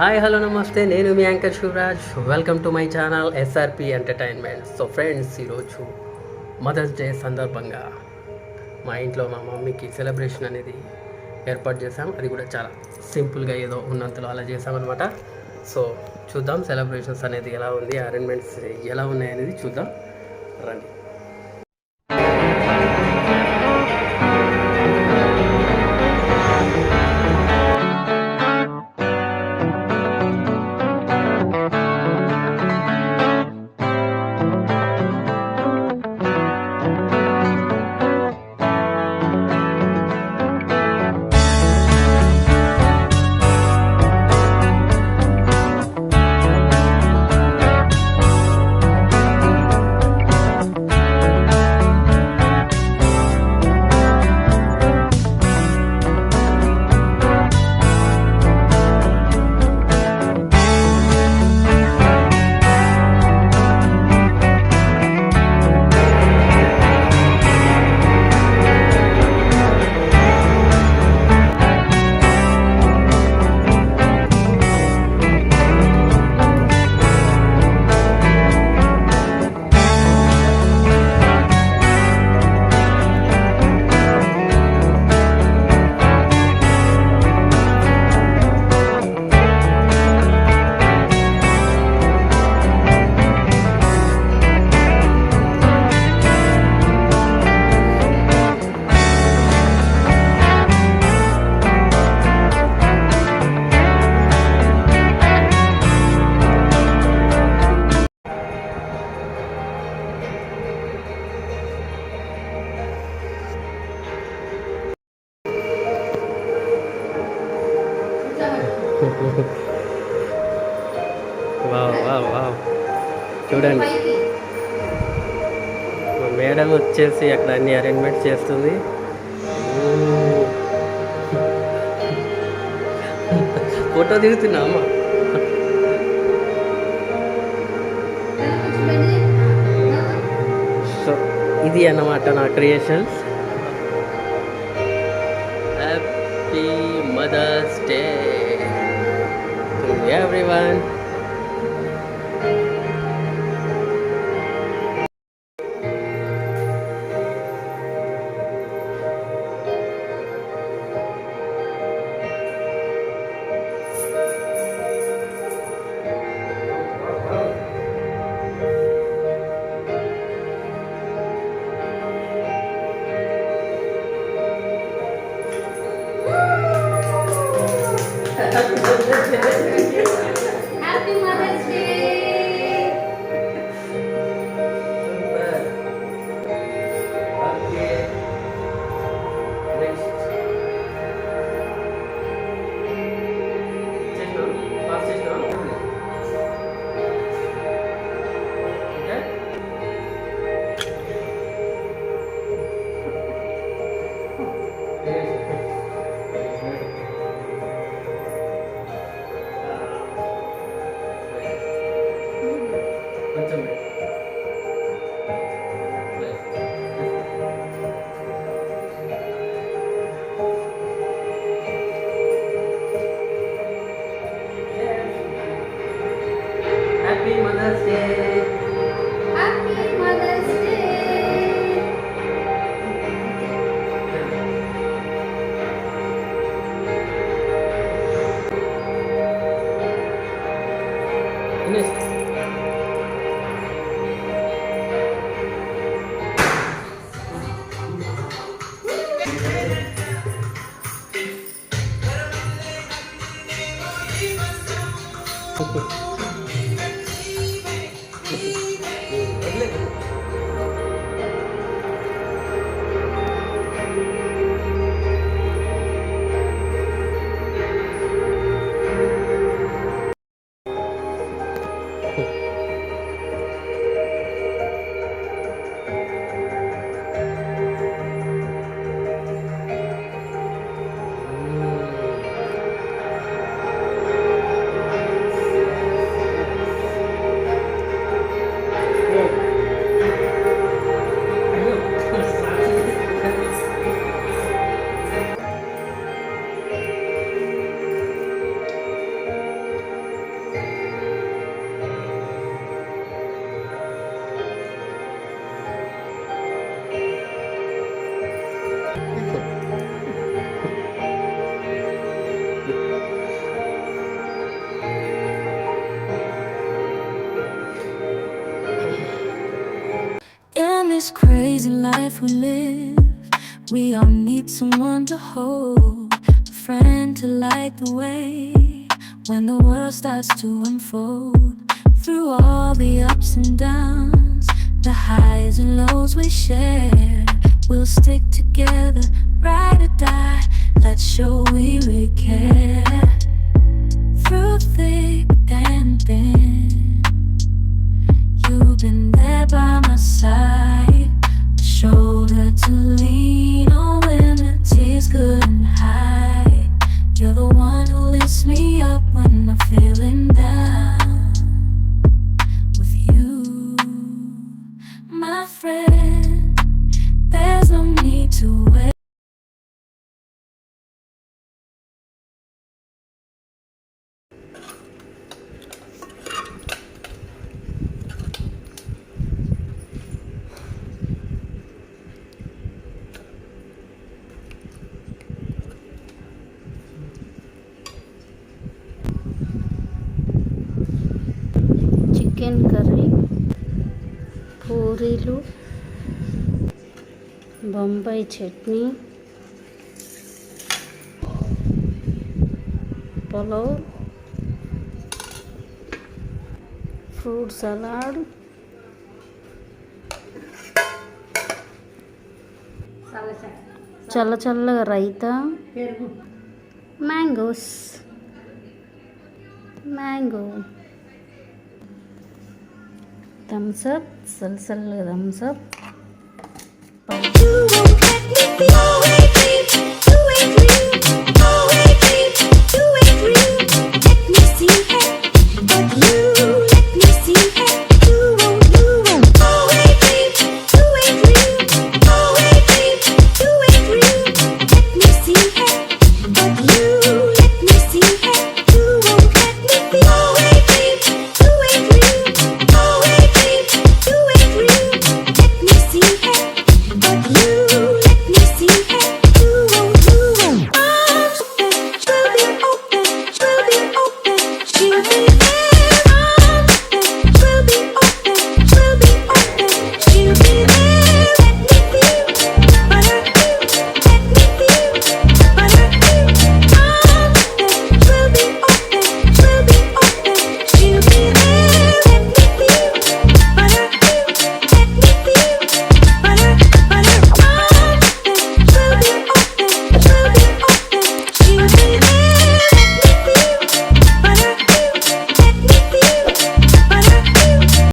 Hi hello నమస్తే, నేను మీ anchor Shivraj. Welcome to my channel SRP entertainment. So friends, ఈరోజు మదర్స్ డే సందర్భంగా మా ఇంట్లో మా మమ్మీకి సెలబ్రేషన్ అనేది ఏర్పాటు చేసాం. అది కూడా చాలా సింపుల్గా ఏదో ఉన్నంతలో అలా చేసామన్నమాట. సో చూద్దాం సెలబ్రేషన్స్ అనేది ఎలా ఉంది, అరేంజ్మెంట్స్ ఎలా ఉన్నాయి అనేది చూద్దాం, రండి. వావ్ వావ్ వావ్, చూడండి మా మేడం వచ్చేసి అక్కడ అన్ని అరేంజ్మెంట్ చేస్తుంది. ఫోటో దిగుతున్నా అమ్మ. సో ఇది అన్నమాట నా creations. Happy Mother's Day to everyone. Happy Mother's Day! Okay. Next. Pass it now. Okay. కొంచెం happy Mother's Day. Happy Mother's Day! this crazy life we live, we all need someone to hold, a friend to light the way when the world starts to unfold. Through all the ups and downs, the highs and lows we share, we'll stick together, ride or die. Let's show we really care. Through thick and thin, you've been there by my side, a shoulder to lean on when the tears couldn't hide. You're the one who lifts me up when I'm feeling down. With you, my friend, there's no need to wait. Chicken curry, పూరీలు, Bombay chutney, pulao, fruit salad, చల్ల చల్లగా raita, mangoes, mango, Thums Up, సల్సల్ Thums Up. You won't let me go.